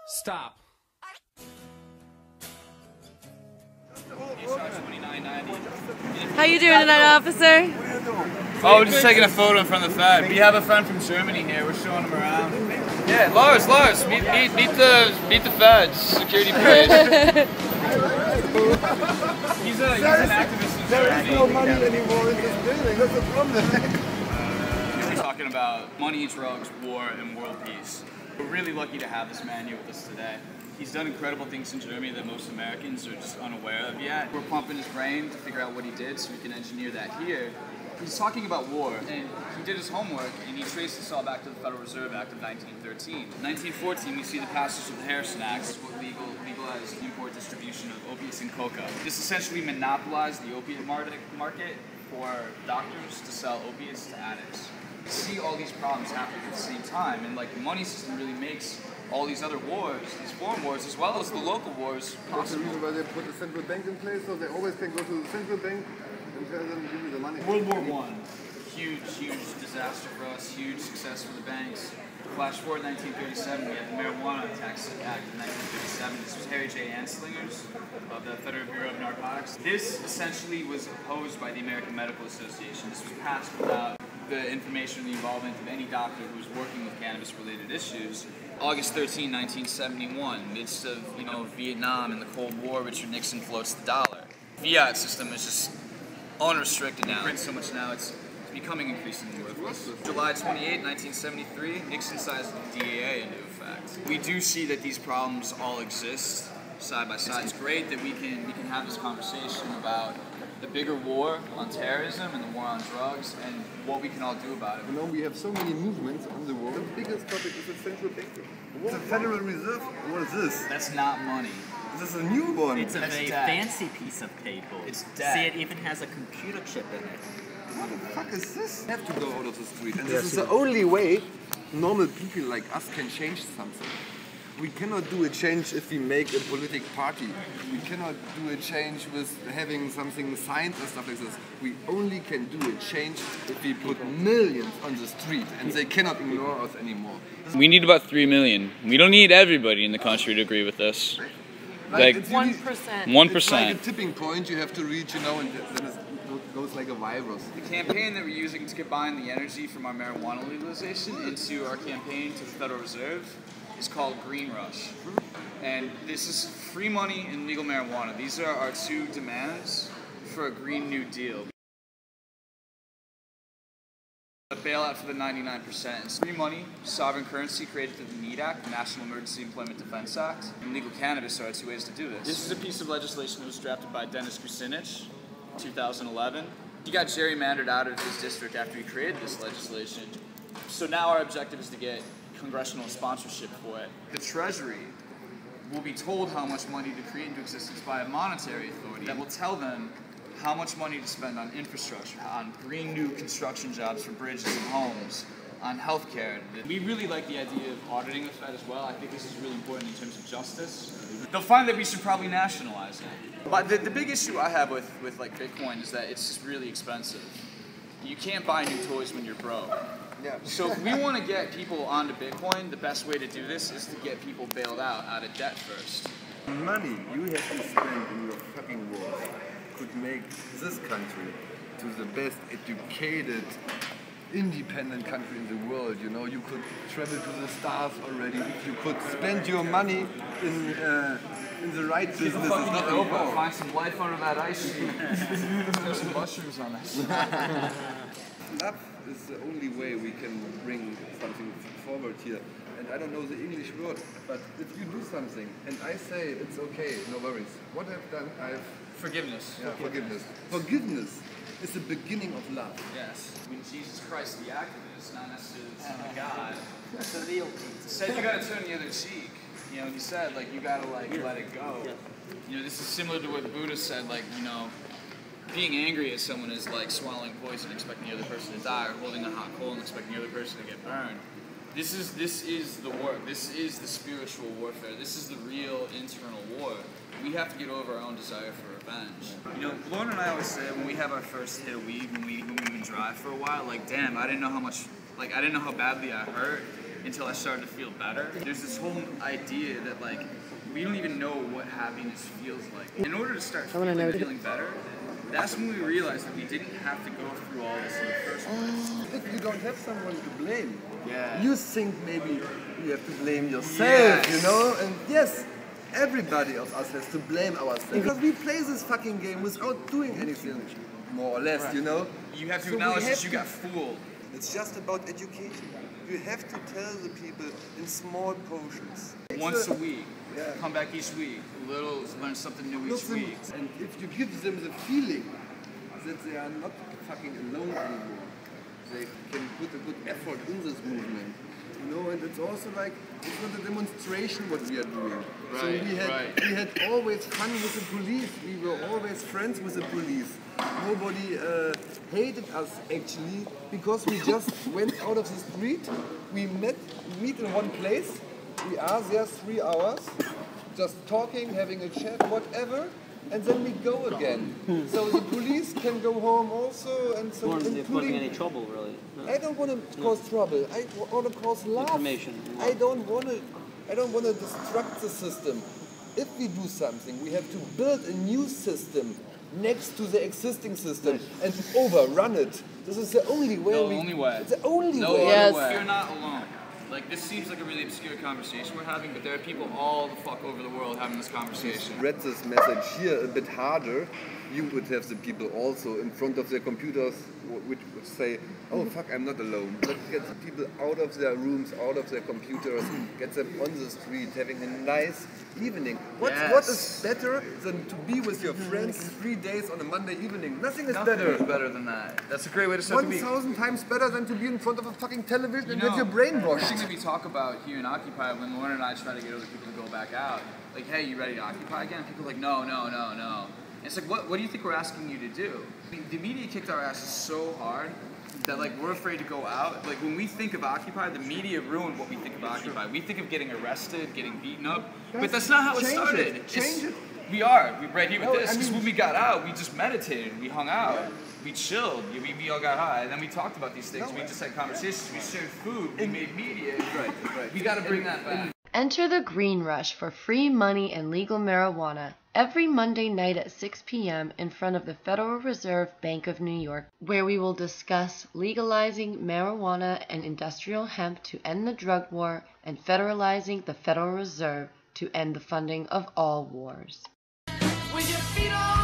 Stop. How you doing tonight, officer? Oh, we're just taking a photo in front of the Fed. We have a friend from Germany here. We're showing him around. Yeah, Lars, meet the Feds, security police. he's an activist in Germany. There is no money anymore in this building. That's the problem. We're talking about money, drugs, war, and world peace. We're really lucky to have this man here with us today. He's done incredible things in Germany that most Americans are just unaware of yet. We're pumping his brain to figure out what he did so we can engineer that here. He's talking about war, and he did his homework, and he traced this all back to the Federal Reserve Act of 1913. In 1914, we see the passage of the Harrison Act, which legalized the import distribution of opiates and coca. This essentially monopolized the opiate market for doctors to sell opiates to addicts. We see all these problems happening at the same time, and like the money system really makes all these other wars, these foreign wars, as well as the local wars, possible. That's the reason why they put the central bank in place, so they always can go to the central bank and tell them, give me the money. World War I, huge disaster for us, huge success for the banks. Flash forward 1937, we had the Marijuana Tax Act in 1937. This was Harry J. Anslinger's of the Federal Bureau of Narcotics. This essentially was opposed by the American Medical Association. This was passed without the information and the involvement of any doctor who was working with cannabis-related issues. August 13, 1971, midst of Vietnam and the Cold War, Richard Nixon floats the dollar. Fiat system is just unrestricted now. Print so much now, it's becoming increasingly worthless. July 28, 1973, Nixon signs the DAA into effect. We do see that these problems all exist side by side. It's great that we can have this conversation about the bigger war on terrorism and the war on drugs and what we can all do about it. You know, we have so many movements on the world. The biggest topic is the central bank. The Federal Reserve? What is this? That's not money. This is a new one. It's a very fancy piece of paper. It's debt. See, it even has a computer chip in it. What the fuck is this? We have to go out of the street. And this is the only way normal people like us can change something. We cannot do a change if we make a political party. We cannot do a change with having something signed or stuff like this. We only can do a change if we put millions on the street and they cannot ignore us anymore. We need about 3 million. We don't need everybody in the country to agree with this. Like 1%. 1%. It's like a tipping point you have to reach, and then it goes like a virus. The campaign that we're using to combine the energy from our marijuana legalization into our campaign to the Federal Reserve is called Green Rush. And this is free money and legal marijuana. These are our two demands for a Green New Deal. A bailout for the 99%. It's free money, sovereign currency created through the NEAT Act, the National Emergency Employment Defense Act, and legal cannabis are our two ways to do this. This is a piece of legislation that was drafted by Dennis Kucinich in 2011. He got gerrymandered out of his district after he created this legislation. So now our objective is to get congressional sponsorship for it. The Treasury will be told how much money to create into existence by a monetary authority that will tell them how much money to spend on infrastructure, on green new construction jobs for bridges and homes, on healthcare. We really like the idea of auditing the Fed as well. I think this is really important in terms of justice. They'll find that we should probably nationalize it. But the big issue I have with like Bitcoin is that it's just really expensive. You can't buy new toys when you're broke. Yeah. So if we want to get people onto Bitcoin, the best way to do this is to get people bailed out of debt first. Money you have to spend in your fucking war could make this country to the best educated, independent country in the world. You know, you could travel to the stars already. If you could spend your money in the right business, it's not over. Find some life under that ice sheet. There's some mushrooms on that. Love is the only way we can bring something forward here. And I don't know the English word, but if you do something and I say it's okay, no worries. What I've done, Forgiveness. Yeah, forgiveness. Forgiveness is the beginning of love. Yes. I mean, Jesus Christ, the activist, not necessarily the Son of God. That's the real Jesus. Said you gotta turn the other cheek. You know, he said, like, you gotta, like, let it go. Yeah. You know, this is similar to what the Buddha said, like, you know, being angry at someone is like swallowing poison and expecting the other person to die, or holding a hot coal and expecting the other person to get burned. This is the work. This is the spiritual warfare. This is the real internal war. We have to get over our own desire for revenge. You know, Lauren and I always say when we have our first hit of weed, when we've been dry for a while, like, damn, I didn't know how badly I hurt. until I started to feel better. There's this whole idea that like we don't even know what happiness feels like. In order to start feeling better, that's when we realized that we didn't have to go through all this in the first place. If you don't have someone to blame, Yeah. you think maybe you have to blame yourself, you know? And yes, everybody of us has to blame ourselves. Because we play this fucking game without doing anything, more or less, you know? You have to So we acknowledge have that you to- got fooled. It's just about education. You have to tell the people in small portions. Once a week. Yeah. Come back each week. Little, learn something new each week. And if you give them the feeling that they are not fucking alone anymore, they can put a good effort in this movement. You know, and it's also like, it's not a demonstration what we are doing. So Right, we had always fun with the police. We were always friends with the police. Nobody hated us actually because we just went out of the street. We meet in one place. We are there 3 hours, just talking, having a chat, whatever, and then we go again. So the police can go home also, and so causing any trouble, really. No. I don't want to cause trouble. I want to cause love. Information. I don't want to destruct the system. If we do something, we have to build a new system next to the existing system and overrun it. This is the only way. The only way. It's the only No way. Yes. other way. You're not alone. Like, this seems like a really obscure conversation we're having, but there are people all the fuck over the world having this conversation. Spread this message here a bit harder, you would have the people also in front of their computers which would say, oh fuck, I'm not alone. Let's get the people out of their rooms, out of their computers, get them on the street, having a nice evening. What is better than to be with your friends 3 days on a Monday evening? Nothing is Nothing better. is better than that. That's a great way to start the week. 1,000 times better than to be in front of a fucking television and You get your know, brainwashed. the thing that we talk about here in Occupy, when Lauren and I try to get other people to go back out, like, hey, you ready to occupy again? And people are like, no. And it's like, what do you think we're asking you to do? I mean, the media kicked our asses so hard that, like, we're afraid to go out. Like, when we think of Occupy, the media ruined what we think of Occupy. We think of getting arrested, getting beaten up, but that's not how it started. Change it. We are. We're right here with No, this. I Because mean- when we got out, we just meditated. We hung out. We chilled. We all got high. And then we talked about these things. We just had conversations. We shared food. We made media. Right. We got to bring that back. Enter the Green Rush for free money and legal marijuana every Monday night at 6 p.m. in front of the Federal Reserve Bank of New York, where we will discuss legalizing marijuana and industrial hemp to end the drug war and federalizing the Federal Reserve to end the funding of all wars. With your feet on